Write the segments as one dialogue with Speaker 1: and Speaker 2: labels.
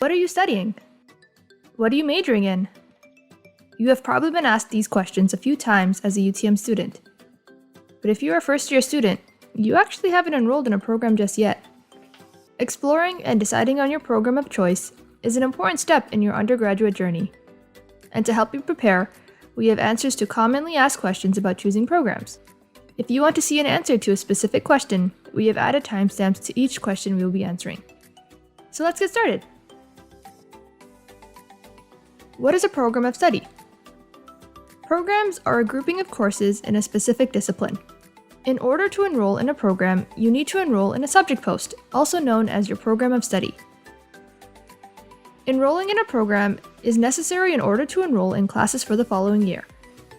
Speaker 1: What are you studying? What are you majoring in? You have probably been asked these questions a few times as a UTM student. But if you're a first-year student, you actually haven't enrolled in a program just yet. Exploring and deciding on your program of choice is an important step in your undergraduate journey. And to help you prepare, we have answers to commonly asked questions about choosing programs. If you want to see an answer to a specific question, we have added timestamps to each question we will be answering. So let's get started. What is a program of study? Programs are a grouping of courses in a specific discipline. In order to enroll in a program, you need to enroll in a subject post, also known as your program of study. Enrolling in a program is necessary in order to enroll in classes for the following year.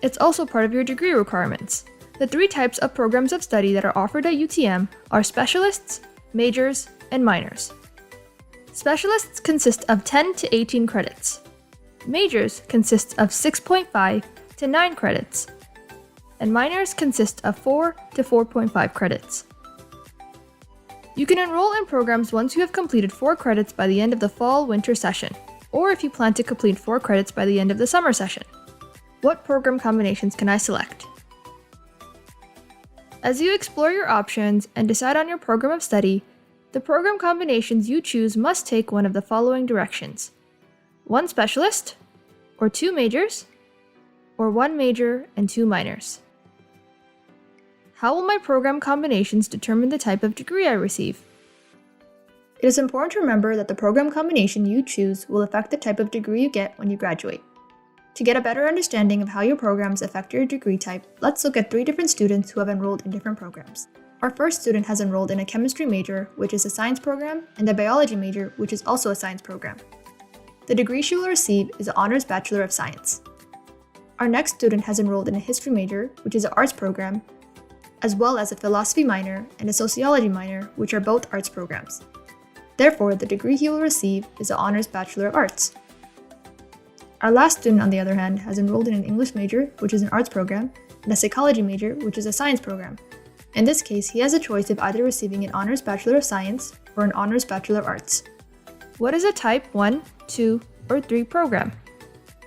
Speaker 1: It's also part of your degree requirements. The three types of programs of study that are offered at UTM are specialists, majors, and minors. Specialists consist of 10 to 18 credits. Majors consist of 6.5 to 9 credits. And minors consist of 4 to 4.5 credits. You can enroll in programs once you have completed 4 credits by the end of the fall-winter session, or if you plan to complete 4 credits by the end of the summer session. What program combinations can I select? As you explore your options and decide on your program of study, the program combinations you choose must take one of the following directions: 1 specialist, or 2 majors, or 1 major and 2 minors. How will my program combinations determine the type of degree I receive? It is important to remember that the program combination you choose will affect the type of degree you get when you graduate. To get a better understanding of how your programs affect your degree type, let's look at 3 different students who have enrolled in different programs. Our first student has enrolled in a chemistry major, which is a science program, and a biology major, which is also a science program. The degree she will receive is an Honors Bachelor of Science. Our next student has enrolled in a history major, which is an arts program, as well as a philosophy minor and a sociology minor, which are both arts programs. Therefore, the degree he will receive is an Honors Bachelor of Arts. Our last student, on the other hand, has enrolled in an English major, which is an arts program, and a psychology major, which is a science program. In this case, he has a choice of either receiving an Honors Bachelor of Science or an Honors Bachelor of Arts. What is a Type 1, 2, or 3 program?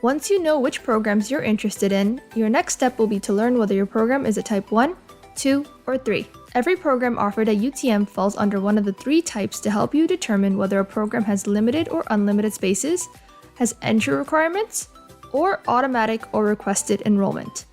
Speaker 1: Once you know which programs you're interested in, your next step will be to learn whether your program is a Type 1, 2, or 3. Every program offered at UTM falls under one of the 3 types to help you determine whether a program has limited or unlimited spaces, has entry requirements, or automatic or requested enrollment.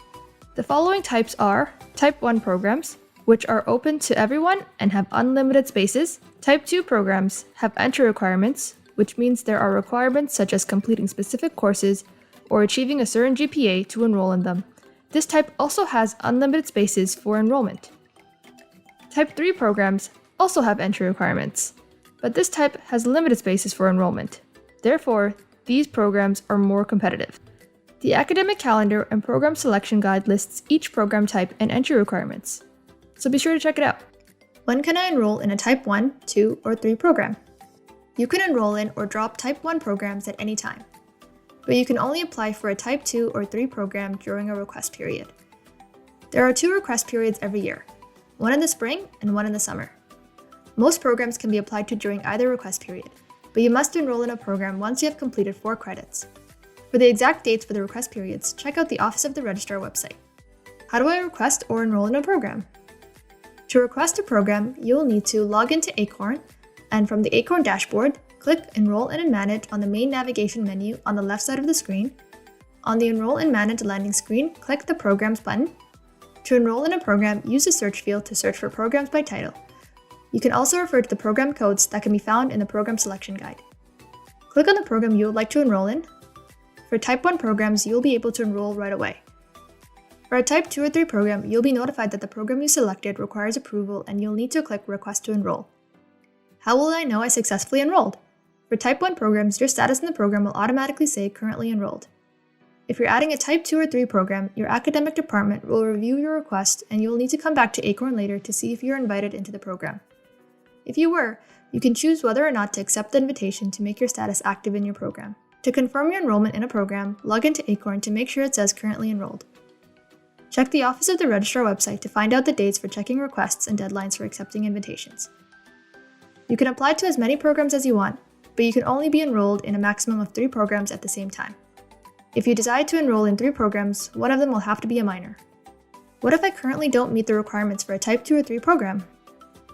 Speaker 1: The following types are Type 1 programs, which are open to everyone and have unlimited spaces. Type 2 programs have entry requirements, which means there are requirements such as completing specific courses or achieving a certain GPA to enroll in them. This type also has unlimited spaces for enrollment. Type 3 programs also have entry requirements, but this type has limited spaces for enrollment. Therefore, these programs are more competitive. The academic calendar and program selection guide lists each program type and entry requirements, so be sure to check it out. When can I enroll in a Type 1, 2, or 3 program? You can enroll in or drop Type 1 programs at any time, but you can only apply for a Type 2 or 3 program during a request period. There are 2 request periods every year, one in the spring and one in the summer. Most programs can be applied to during either request period, but you must enroll in a program once you have completed 4 credits. For the exact dates for the request periods, check out the Office of the Registrar website. How do I request or enroll in a program? To request a program, you will need to log into Acorn, and from the Acorn dashboard, click Enroll and Manage on the main navigation menu on the left side of the screen. On the Enroll and Manage landing screen, click the Programs button. To enroll in a program, use the search field to search for programs by title. You can also refer to the program codes that can be found in the program selection guide. Click on the program you would like to enroll in. For Type 1 programs, you'll be able to enroll right away. For a Type 2 or 3 program, you'll be notified that the program you selected requires approval and you'll need to click Request to Enroll. How will I know I successfully enrolled? For Type 1 programs, your status in the program will automatically say Currently Enrolled. If you're adding a Type 2 or 3 program, your academic department will review your request and you'll need to come back to Acorn later to see if you're invited into the program. If you were, you can choose whether or not to accept the invitation to make your status active in your program. To confirm your enrollment in a program, log into Acorn to make sure it says Currently Enrolled. Check the Office of the Registrar website to find out the dates for checking requests and deadlines for accepting invitations. You can apply to as many programs as you want, but you can only be enrolled in a maximum of 3 programs at the same time. If you decide to enroll in 3 programs, one of them will have to be a minor. What if I currently don't meet the requirements for a Type 2 or 3 program?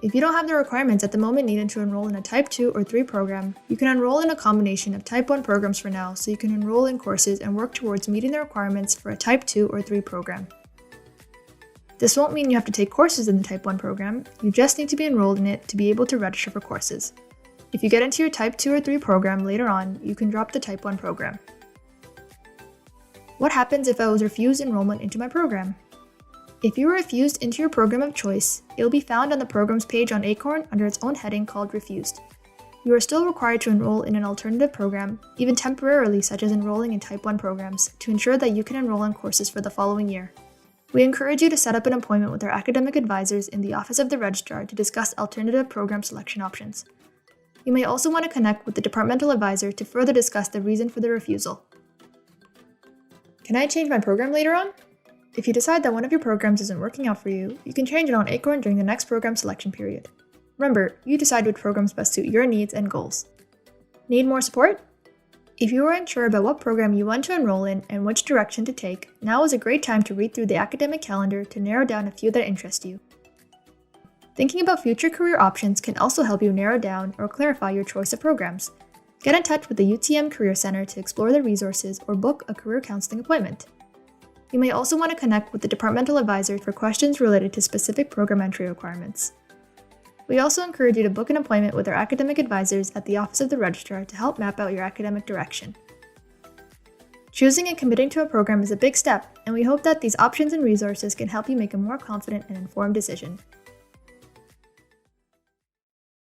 Speaker 1: If you don't have the requirements at the moment needed to enroll in a Type 2 or 3 program, you can enroll in a combination of Type 1 programs for now, so you can enroll in courses and work towards meeting the requirements for a Type 2 or 3 program. This won't mean you have to take courses in the Type 1 program, you just need to be enrolled in it to be able to register for courses. If you get into your Type 2 or 3 program later on, you can drop the Type 1 program. What happens if I was refused enrollment into my program? If you were refused into your program of choice, it will be found on the programs page on Acorn under its own heading called Refused. You are still required to enroll in an alternative program, even temporarily such as enrolling in Type 1 programs, to ensure that you can enroll in courses for the following year. We encourage you to set up an appointment with our academic advisors in the Office of the Registrar to discuss alternative program selection options. You may also want to connect with the departmental advisor to further discuss the reason for the refusal. Can I change my program later on? If you decide that one of your programs isn't working out for you, you can change it on Acorn during the next program selection period. Remember, you decide which programs best suit your needs and goals. Need more support? If you are unsure about what program you want to enroll in and which direction to take, now is a great time to read through the academic calendar to narrow down a few that interest you. Thinking about future career options can also help you narrow down or clarify your choice of programs. Get in touch with the UTM Career Center to explore the resources or book a career counseling appointment. You may also want to connect with the departmental advisor for questions related to specific program entry requirements. We also encourage you to book an appointment with our academic advisors at the Office of the Registrar to help map out your academic direction. Choosing and committing to a program is a big step, and we hope that these options and resources can help you make a more confident and informed decision.